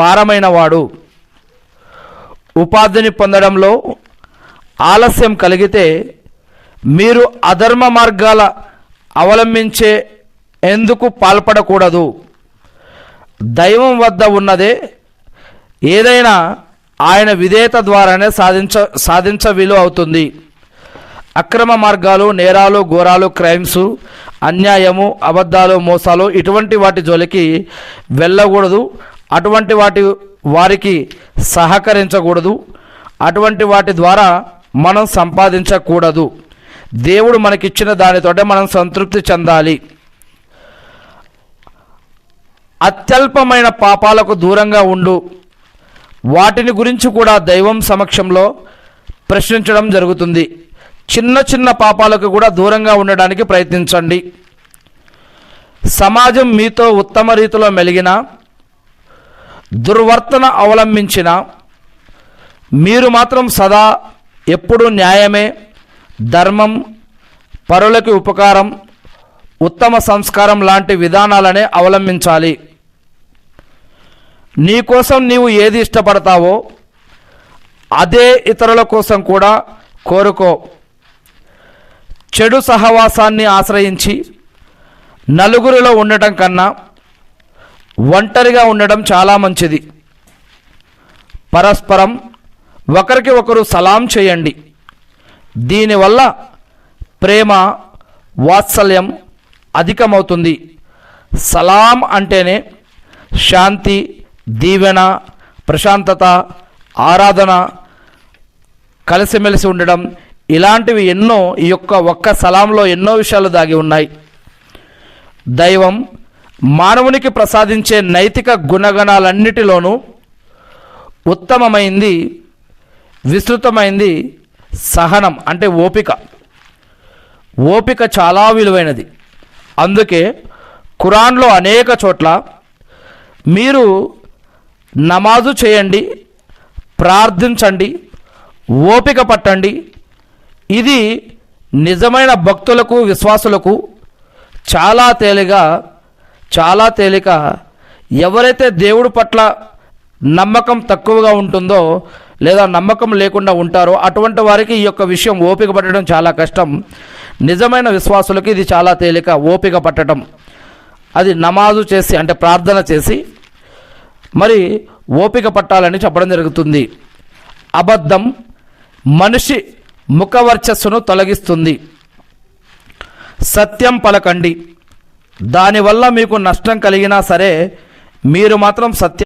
భారమైన వాడు. ఉపాధిని పొందడంలో ఆలస్యం కలిగితే మీరు అధర్మ మార్గాల అవలంబించే ఎందుకు పాల్పడకూడదు. దైవం వద్ద ఉన్నదే ఏదైనా ఆయన విధేయత ద్వారానే సాధించ వీలు అవుతుంది. అక్రమ మార్గాలు, నేరాలు, ఘోరాలు, క్రైమ్స్, అన్యాయము, అబద్ధాలు, మోసాలు ఇటువంటి వాటి జోలికి వెళ్ళకూడదు. అటువంటి వారికి సహకరించకూడదు. అటువంటి వాటి ద్వారా మనం సంపాదించకూడదు. దేవుడు మనకిచ్చిన దానితోటే మనం సంతృప్తి చెందాలి. అత్యల్పమైన పాపాలకు దూరంగా ఉండు. వాటిని గురించి కూడా దైవం సమక్షంలో ప్రశ్నించడం జరుగుతుంది. చిన్న చిన్న పాపాలకు కూడా దూరంగా ఉండడానికి ప్రయత్నించండి. సమాజం మీతో ఉత్తమ రీతిలో మెలిగిన, దుర్వర్తన అవలంబించిన మీరు మాత్రం సదా ఎప్పుడూ న్యాయమే, ధర్మం, పరులకి ఉపకారం, ఉత్తమ సంస్కారం లాంటి విధానాలనే అవలంబించాలి. నీ కోసం నీవు ఏది ఇష్టపడతావో అదే ఇతరుల కోసం కూడా కోరుకో. చెడు సహవాసాన్ని ఆశ్రయించి నలుగురిలో ఉండటం కన్నా ఒంటరిగా ఉండడం చాలా మంచిది. పరస్పరం ఒకరికి ఒకరు సలాం చేయండి. దీనివల్ల ప్రేమ, వాత్సల్యం అధికమవుతుంది. సలాం అంటేనే శాంతి, దీవెన, ప్రశాంతత, ఆరాధన, కలిసిమెలిసి ఉండడం ఇలాంటివి ఎన్నో ఈ ఒక్క సలాంలో ఎన్నో విషయాలు దాగి ఉన్నాయి. దైవం మానవునికి ప్రసాదించే నైతిక గుణగణాలన్నిటిలోనూ ఉత్తమమైంది, విస్తృతమైంది సహనం, అంటే ఓపిక. ఓపిక చాలా విలువైనది. అందుకే ఖురాన్లో అనేక చోట్ల మీరు నమాజు చేయండి, ప్రార్థించండి, ఓపిక పట్టండి. ఇది నిజమైన భక్తులకు, విశ్వాసులకు చాలా తేలిక. ఎవరైతే దేవుడి పట్ల నమ్మకం తక్కువగా ఉంటుందో లేదా నమ్మకం లేకుండా ఉంటారో అటువంటి వారికి ఈ యొక్క విషయం ఓపిక పట్టడం చాలా కష్టం. నిజమైన విశ్వాసులకి ఇది చాలా తేలిక, ఓపిక పట్టడం. అది నమాజు చేసి, అంటే ప్రార్థన చేసి మరి ఓపిక పట్టాలని చెప్పడం జరుగుతుంది. అబద్ధం మనిషి ముఖవర్చస్సును తొలగిస్తుంది. సత్యం పలకండి. దానివల్ల మీకు నష్టం కలిగినా సరే మీరు మాత్రం సత్యం